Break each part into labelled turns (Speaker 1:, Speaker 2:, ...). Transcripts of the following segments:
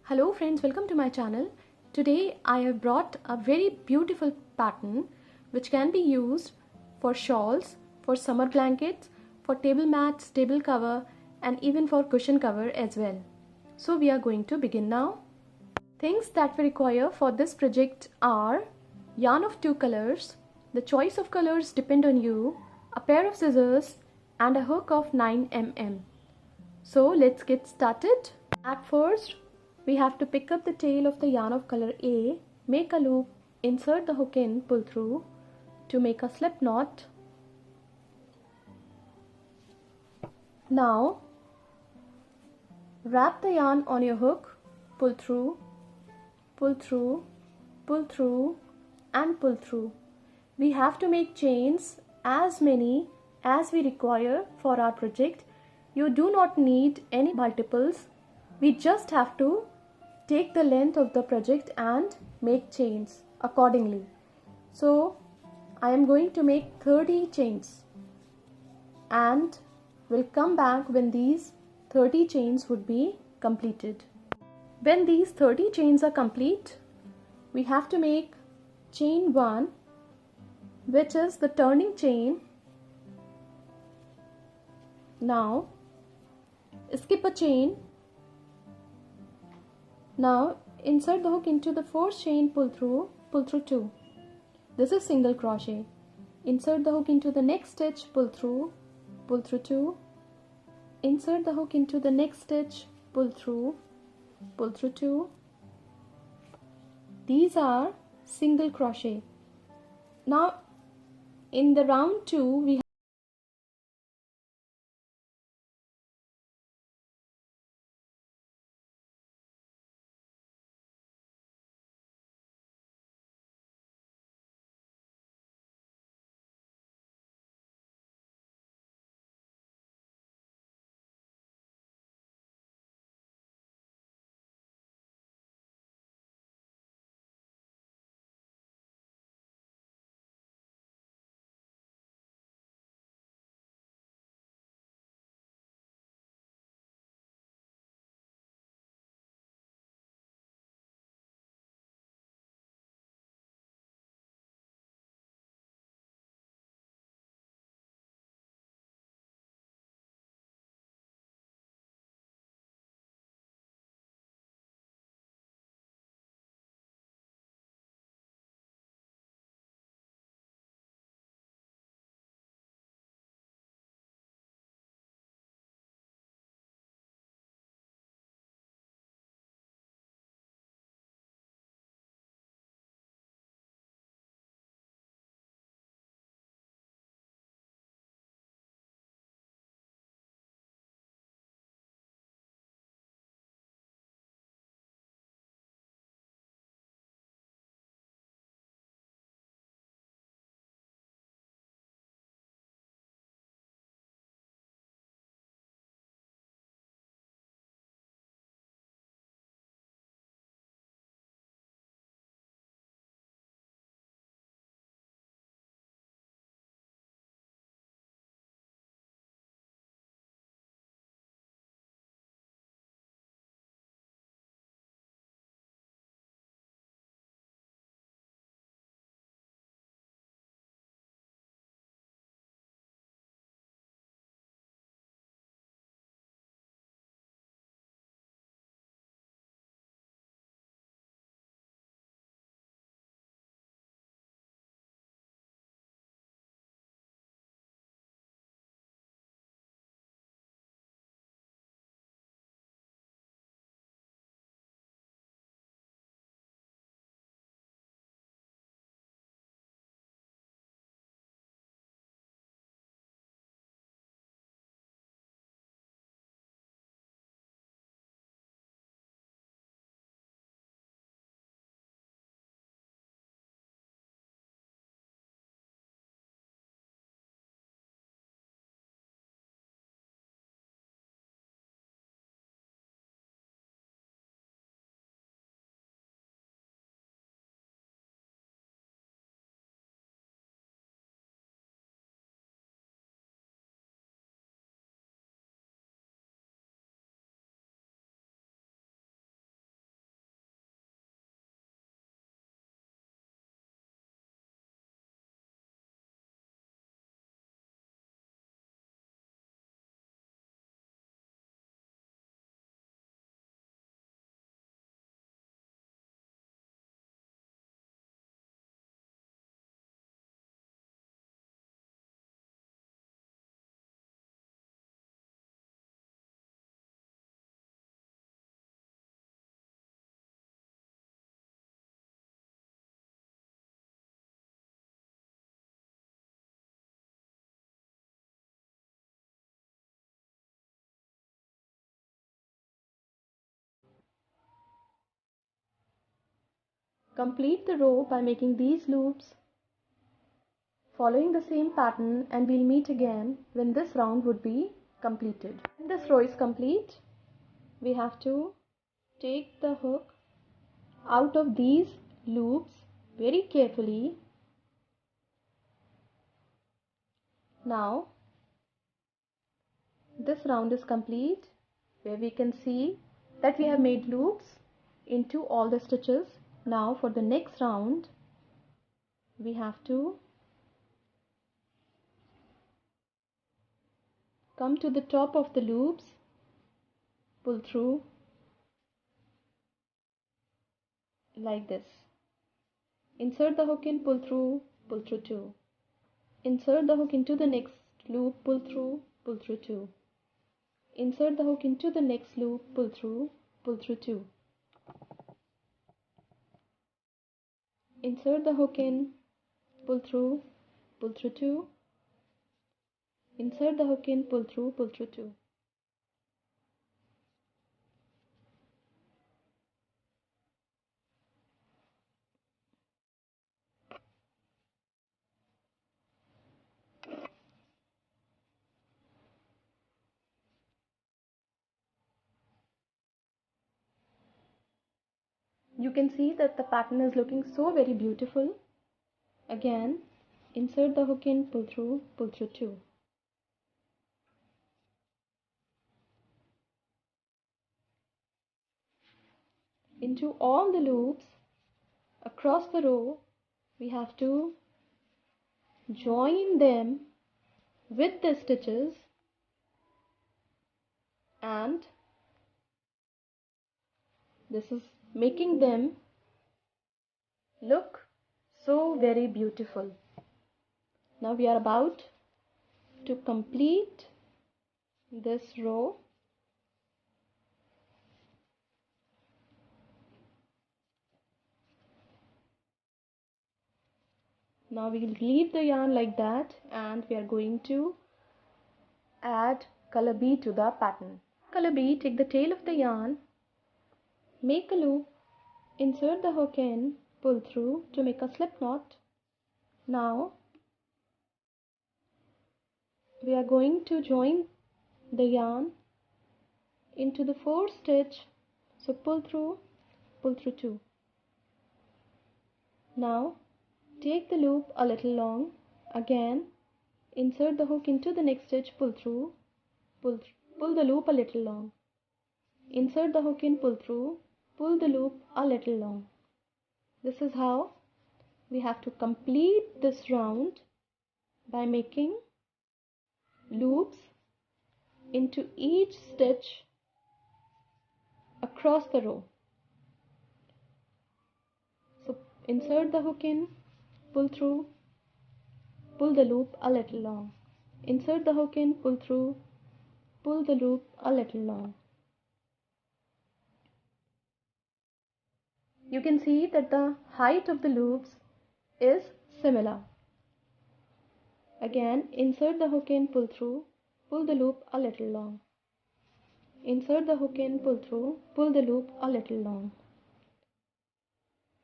Speaker 1: Hello friends, welcome to my channel. Today I have brought a very beautiful pattern which can be used for shawls, for summer blankets, for table mats, table cover and even for cushion cover as well. So we are going to begin now. Things that we require for this project are yarn of 2 colors, the choice of colors depend on you, a pair of scissors and a hook of 9 mm. So let's get started. At first, we have to pick up the tail of the yarn of color A, make a loop, insert the hook in, pull through to make a slip knot. Now, wrap the yarn on your hook, pull through, pull through, pull through and pull through. We have to make chains as many as we require for our project. You do not need any multiples. We just have to take the length of the project and make chains accordingly. So I am going to make 30 chains and will come back when these 30 chains would be completed. When these 30 chains are complete, we have to make chain 1, which is the turning chain. Now skip a chain. Now insert the hook into the fourth chain, pull through 2. This is single crochet. Insert the hook into the next stitch, pull through 2. Insert the hook into the next stitch, pull through 2. These are single crochet. Now in the round 2 we Complete the row by making these loops following the same pattern, and we'll meet again when this round would be completed. When this row is complete, we have to take the hook out of these loops very carefully. Now this round is complete, where we can see that we have made loops into all the stitches. Now for the next round, we have to come to the top of the loops, pull through like this. Insert the hook in, pull through 2. Insert the hook into the next loop, pull through 2. Insert the hook into the next loop, pull through 2. Insert the hook in, pull through 2. Insert the hook in, pull through 2. You can see that the pattern is looking so very beautiful. Again, insert the hook in, pull through 2. Into all the loops across the row, we have to join them with the stitches, and this is making them look so very beautiful. Now we are about to complete this row. Now we will leave the yarn like that, and we are going to add color B to the pattern. Color B, take the tail of the yarn, make a loop, insert the hook in, pull through to make a slip knot. Now we are going to join the yarn into the 4th stitch, so pull through 2. Now take the loop a little long, again insert the hook into the next stitch, pull through, pull the loop a little long, insert the hook in, pull through, pull the loop a little long. This is how we have to complete this round, by making loops into each stitch across the row. So insert the hook in, pull through, pull the loop a little long, insert the hook in, pull through, pull the loop a little long. You can see that the height of the loops is similar. Again, insert the hook in, pull through, pull the loop a little long. Insert the hook in, pull through, pull the loop a little long.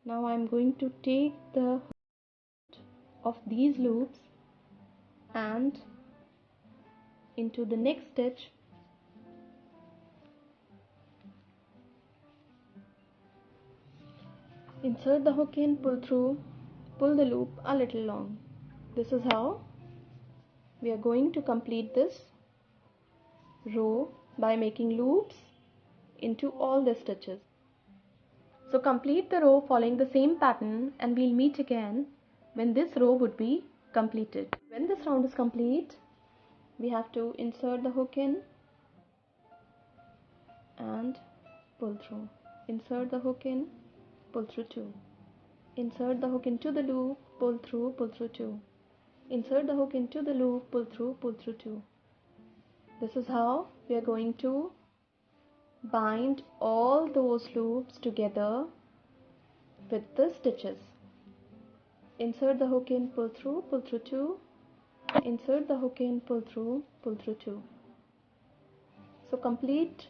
Speaker 1: Now I am going to take the hook of these loops and into the next stitch, insert the hook in, pull through, pull the loop a little long. This is how we are going to complete this row, by making loops into all the stitches. So complete the row following the same pattern, and we'll meet again when this row would be completed. When this round is complete, we have to insert the hook in and pull through. Insert the hook in, pull through 2. Insert the hook into the loop, pull through 2. Insert the hook into the loop, pull through 2. This is how we are going to bind all those loops together with the stitches. Insert the hook in, pull through 2. Insert the hook in, pull through 2. So complete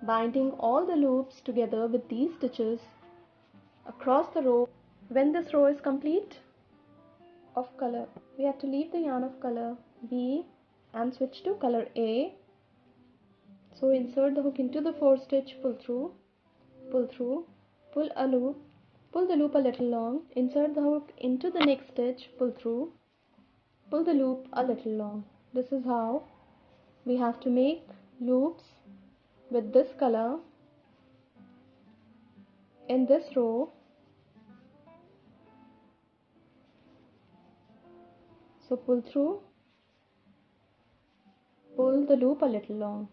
Speaker 1: binding all the loops together with these stitches across the row. When this row is complete of color, we have to leave the yarn of color B and switch to color A. So insert the hook into the 4th stitch, pull through, pull a loop, pull the loop a little long, insert the hook into the next stitch, pull through, pull the loop a little long. This is how we have to make loops with this color in this row. So pull through, pull the loop a little long,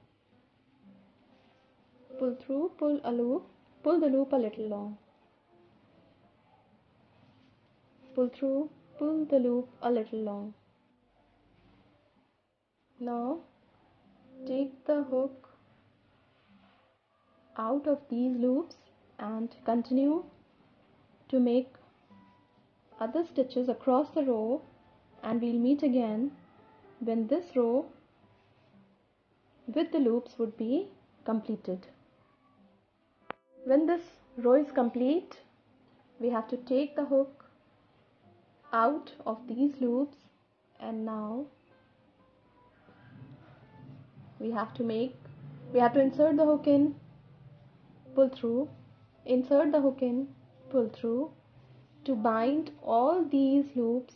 Speaker 1: pull through, pull a loop, pull the loop a little long, pull through, pull the loop a little long. Now take the hook out of these loops and continue to make other stitches across the row, and we'll meet again when this row with the loops would be completed. When this row is complete, we have to take the hook out of these loops, and now we have to insert the hook in, pull through, insert the hook in, pull through to bind all these loops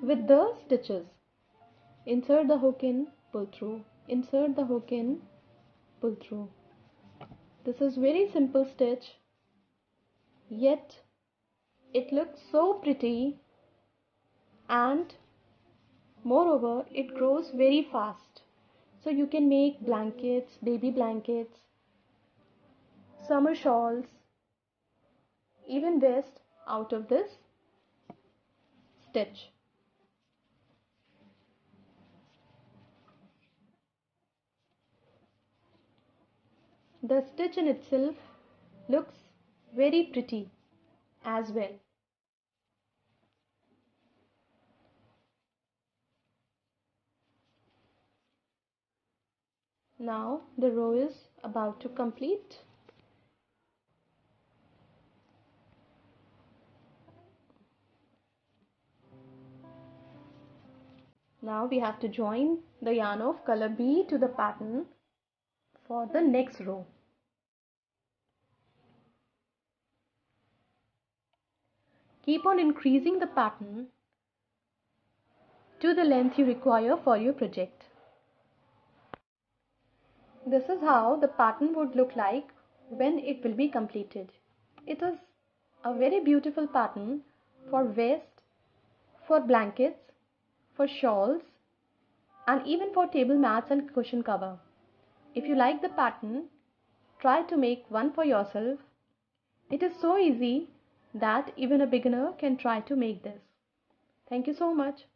Speaker 1: with the stitches. Insert the hook in, pull through, insert the hook in, pull through. This is very simple stitch, yet it looks so pretty, and moreover it grows very fast. So you can make blankets, baby blankets, summer shawls, even vest out of this stitch. The stitch in itself looks very pretty as well. Now the row is about to complete. Now we have to join the yarn of color B to the pattern for the next row. Keep on increasing the pattern to the length you require for your project. This is how the pattern would look like when it will be completed. It is a very beautiful pattern for vest, for blankets, for shawls, and even for table mats and cushion cover. If you like the pattern, try to make one for yourself. It is so easy that even a beginner can try to make this. Thank you so much.